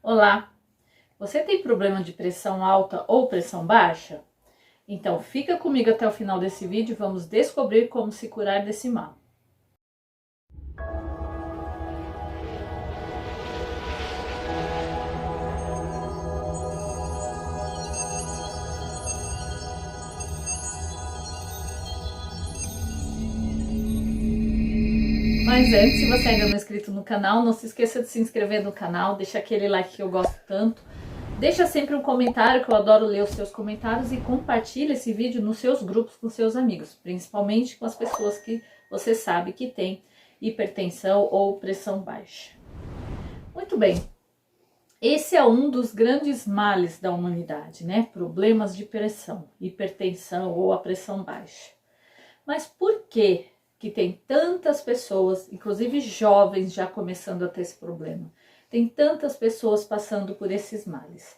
Olá, você tem problema de pressão alta ou pressão baixa? Então fica comigo até o final desse vídeo e vamos descobrir como se curar desse mal. Mas antes, se você ainda não é inscrito no canal, não se esqueça de se inscrever no canal, deixa aquele like que eu gosto tanto. Deixa sempre um comentário, que eu adoro ler os seus comentários, e compartilha esse vídeo nos seus grupos com seus amigos, principalmente com as pessoas que você sabe que tem hipertensão ou pressão baixa. Muito bem, esse é um dos grandes males da humanidade, né? Problemas de pressão, hipertensão ou a pressão baixa. Mas por que tem tantas pessoas, inclusive jovens, já começando a ter esse problema? Tem tantas pessoas passando por esses males.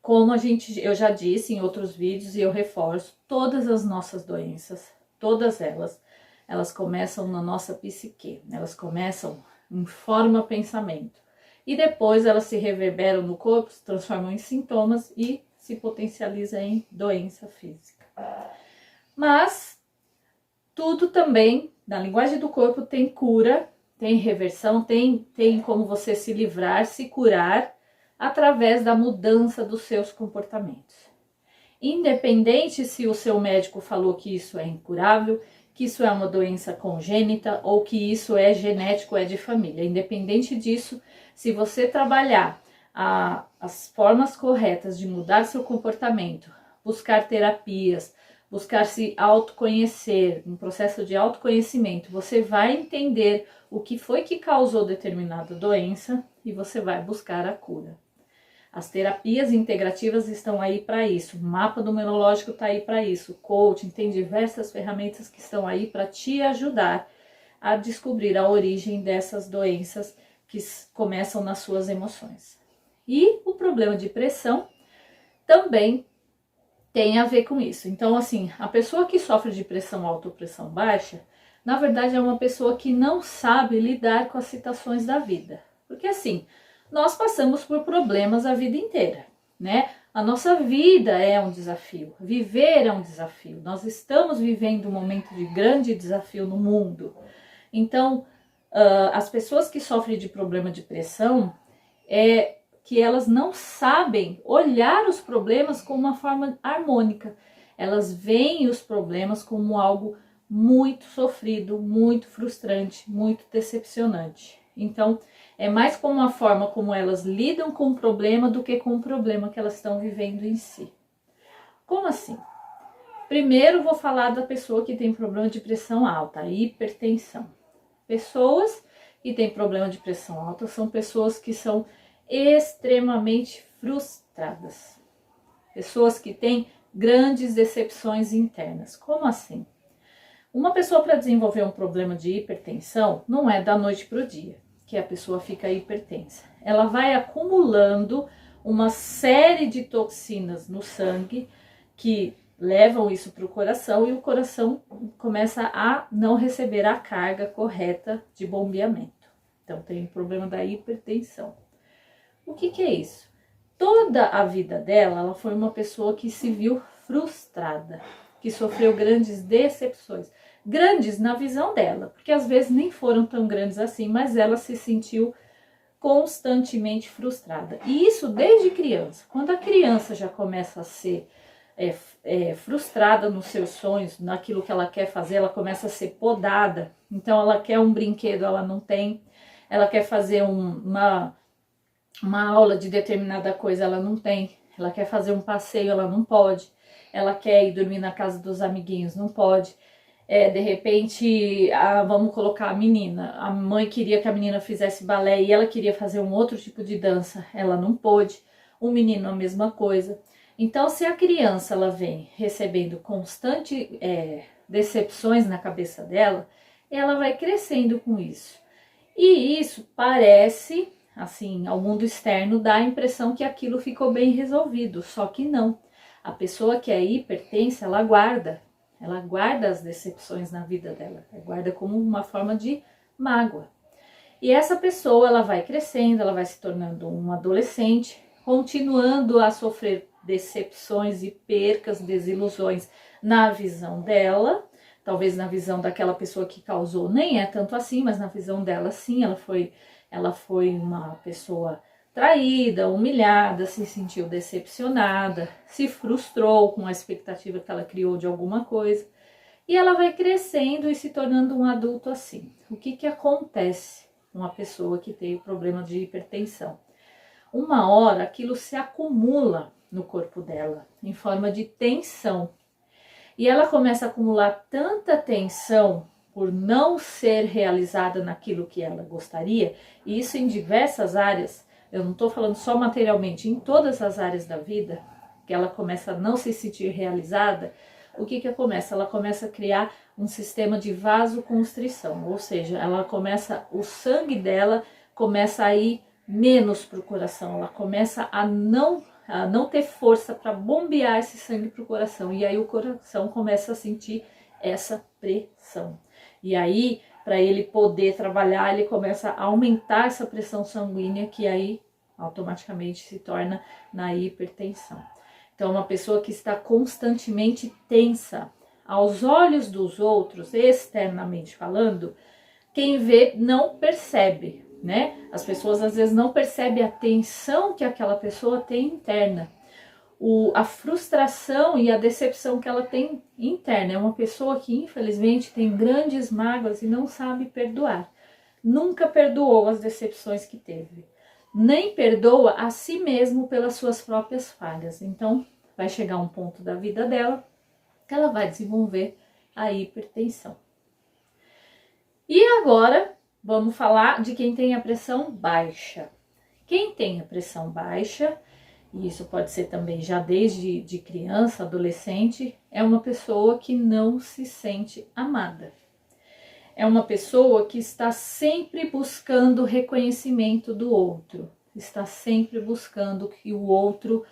Como eu já disse em outros vídeos e eu reforço, todas as nossas doenças, todas elas começam na nossa psique, elas começam em forma pensamento. E depois elas se reverberam no corpo, se transformam em sintomas e se potencializa em doença física. Mas tudo também, na linguagem do corpo, tem cura, tem reversão, tem como você se livrar, se curar, através da mudança dos seus comportamentos. Independente se o seu médico falou que isso é incurável, que isso é uma doença congênita ou que isso é genético, é de família. Independente disso, se você trabalhar as formas corretas de mudar seu comportamento, buscar terapias, buscar se autoconhecer, um processo de autoconhecimento, você vai entender o que foi que causou determinada doença e você vai buscar a cura. As terapias integrativas estão aí para isso, o mapa numerológico está aí para isso, o coaching, tem diversas ferramentas que estão aí para te ajudar a descobrir a origem dessas doenças que começam nas suas emoções. E o problema de pressão também tem a ver com isso. Então, assim, a pessoa que sofre de pressão alta ou pressão baixa, na verdade é uma pessoa que não sabe lidar com as situações da vida. Porque assim, nós passamos por problemas a vida inteira, né? A nossa vida é um desafio, viver é um desafio. Nós estamos vivendo um momento de grande desafio no mundo. Então, as pessoas que sofrem de problema de pressão, que elas não sabem olhar os problemas com uma forma harmônica. Elas veem os problemas como algo muito sofrido, muito frustrante, muito decepcionante. Então, é mais como a forma como elas lidam com o problema do que com o problema que elas estão vivendo em si. Como assim? Primeiro vou falar da pessoa que tem problema de pressão alta, hipertensão. Pessoas que têm problema de pressão alta são pessoas que são extremamente frustradas. Pessoas que têm grandes decepções internas. Como assim? Uma pessoa, para desenvolver um problema de hipertensão, não é da noite para o dia que a pessoa fica hipertensa. Ela vai acumulando uma série de toxinas no sangue que levam isso para o coração e o coração começa a não receber a carga correta de bombeamento. Então tem o problema da hipertensão. O que é isso? Toda a vida dela, ela foi uma pessoa que se viu frustrada, que sofreu grandes decepções. Grandes na visão dela, porque às vezes nem foram tão grandes assim, mas ela se sentiu constantemente frustrada. E isso desde criança. Quando a criança já começa a ser frustrada nos seus sonhos, naquilo que ela quer fazer, ela começa a ser podada. Então ela quer um brinquedo, ela não tem. Ela quer fazer uma aula de determinada coisa, ela não tem. Ela quer fazer um passeio, ela não pode. Ela quer ir dormir na casa dos amiguinhos, não pode. De repente, vamos colocar a menina. A mãe queria que a menina fizesse balé e ela queria fazer um outro tipo de dança. Ela não pôde. O menino, a mesma coisa. Então, se a criança ela vem recebendo constante decepções na cabeça dela, ela vai crescendo com isso. E isso parece, assim, ao mundo externo, dá a impressão que aquilo ficou bem resolvido, só que não. A pessoa que é hipertensa, ela guarda as decepções na vida dela, ela guarda como uma forma de mágoa. E essa pessoa, ela vai crescendo, ela vai se tornando um adolescente, continuando a sofrer decepções e percas, desilusões na visão dela. Talvez na visão daquela pessoa que causou nem é tanto assim, mas na visão dela sim, ela foi uma pessoa traída, humilhada, se sentiu decepcionada, se frustrou com a expectativa que ela criou de alguma coisa. E ela vai crescendo e se tornando um adulto assim. O que acontece com uma pessoa que tem o problema de hipertensão? Uma hora aquilo se acumula no corpo dela, em forma de tensão. E ela começa a acumular tanta tensão por não ser realizada naquilo que ela gostaria, e isso em diversas áreas, eu não estou falando só materialmente, em todas as áreas da vida, que ela começa a não se sentir realizada. O que começa? Ela começa a criar um sistema de vasoconstrição, ou seja, o sangue dela começa a ir menos para o coração, ela começa a não ter força para bombear esse sangue para o coração, e aí o coração começa a sentir essa pressão. E aí, para ele poder trabalhar, ele começa a aumentar essa pressão sanguínea, que aí automaticamente se torna na hipertensão. Então, uma pessoa que está constantemente tensa, aos olhos dos outros, externamente falando, quem vê não percebe, né? As pessoas às vezes não percebem a tensão que aquela pessoa tem interna, a frustração e a decepção que ela tem interna. É uma pessoa que infelizmente tem grandes mágoas e não sabe perdoar. Nunca perdoou as decepções que teve, nem perdoa a si mesmo pelas suas próprias falhas. Então vai chegar um ponto da vida dela que ela vai desenvolver a hipertensão. E agora vamos falar de quem tem a pressão baixa. Quem tem a pressão baixa, e isso pode ser também já desde de criança, adolescente, é uma pessoa que não se sente amada. É uma pessoa que está sempre buscando reconhecimento do outro, está sempre buscando que o outro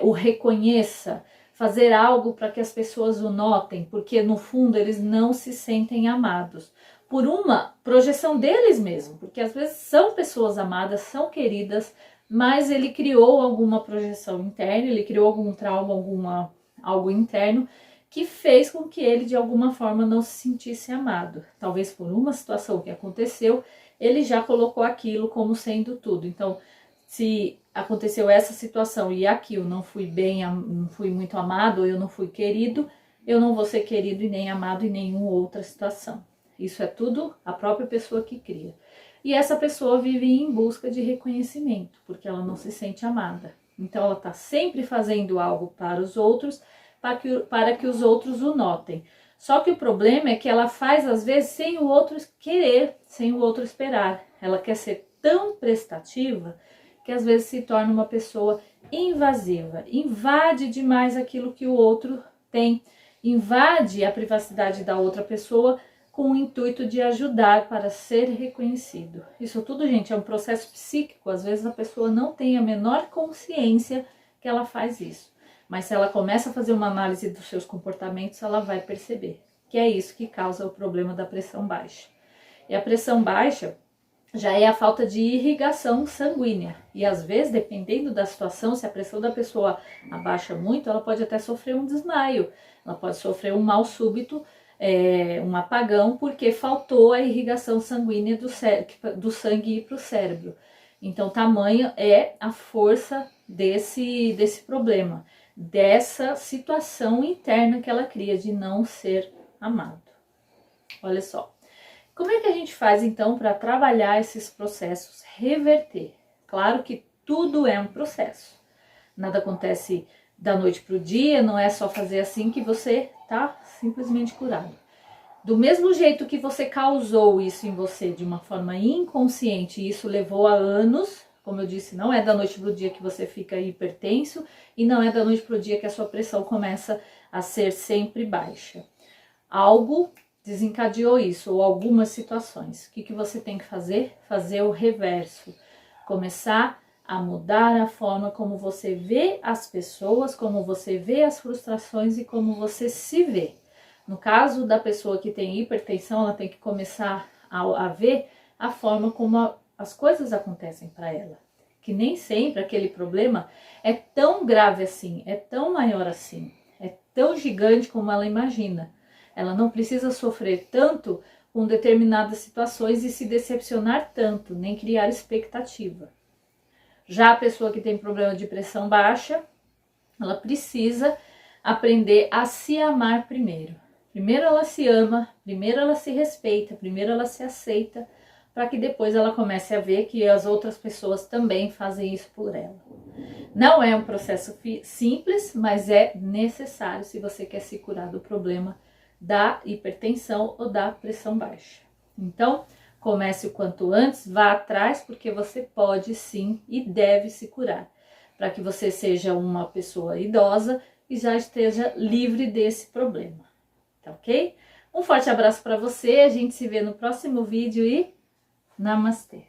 o reconheça, fazer algo para que as pessoas o notem, porque no fundo eles não se sentem amados, por uma projeção deles mesmos, porque às vezes são pessoas amadas, são queridas, mas ele criou alguma projeção interna, ele criou algum trauma, algo interno, que fez com que ele de alguma forma não se sentisse amado. Talvez por uma situação que aconteceu, ele já colocou aquilo como sendo tudo. Então, se aconteceu essa situação e aqui eu não fui não fui muito amado, ou eu não fui querido, eu não vou ser querido e nem amado em nenhuma outra situação. Isso é tudo a própria pessoa que cria. E essa pessoa vive em busca de reconhecimento, porque ela não se sente amada. Então ela está sempre fazendo algo para os outros, para que os outros o notem. Só que o problema é que ela faz às vezes sem o outro querer, sem o outro esperar. Ela quer ser tão prestativa que às vezes se torna uma pessoa invasiva, invade demais aquilo que o outro tem, invade a privacidade da outra pessoa com o intuito de ajudar para ser reconhecido. Isso tudo, gente, é um processo psíquico. Às vezes a pessoa não tem a menor consciência que ela faz isso. Mas se ela começa a fazer uma análise dos seus comportamentos, ela vai perceber que é isso que causa o problema da pressão baixa. E a pressão baixa já é a falta de irrigação sanguínea. E às vezes, dependendo da situação, se a pressão da pessoa abaixa muito, ela pode até sofrer um desmaio, ela pode sofrer um mal súbito, um apagão, porque faltou a irrigação sanguínea do sangue ir para o cérebro. Então, tamanho é a força desse problema, dessa situação interna que ela cria de não ser amado. Olha só. Como é que a gente faz então para trabalhar esses processos, reverter? Claro que tudo é um processo. Nada acontece da noite para o dia, não é só fazer assim que você tá simplesmente curado. Do mesmo jeito que você causou isso em você de uma forma inconsciente, e isso levou a anos, como eu disse, não é da noite para o dia que você fica hipertenso e não é da noite para o dia que a sua pressão começa a ser sempre baixa. Algo desencadeou isso, ou algumas situações. O que você tem que fazer? Fazer o reverso. Começar a mudar a forma como você vê as pessoas, como você vê as frustrações e como você se vê. No caso da pessoa que tem hipertensão, ela tem que começar a ver a forma como as coisas acontecem para ela. Que nem sempre aquele problema é tão grave assim, é tão maior assim, é tão gigante como ela imagina. Ela não precisa sofrer tanto com determinadas situações e se decepcionar tanto, nem criar expectativa. Já a pessoa que tem problema de pressão baixa, ela precisa aprender a se amar primeiro. Primeiro ela se ama, primeiro ela se respeita, primeiro ela se aceita, para que depois ela comece a ver que as outras pessoas também fazem isso por ela. Não é um processo simples, mas é necessário se você quer se curar do problema da hipertensão ou da pressão baixa. Então, comece o quanto antes, vá atrás, porque você pode sim e deve se curar, para que você seja uma pessoa idosa e já esteja livre desse problema, tá ok? Um forte abraço para você, a gente se vê no próximo vídeo e Namastê!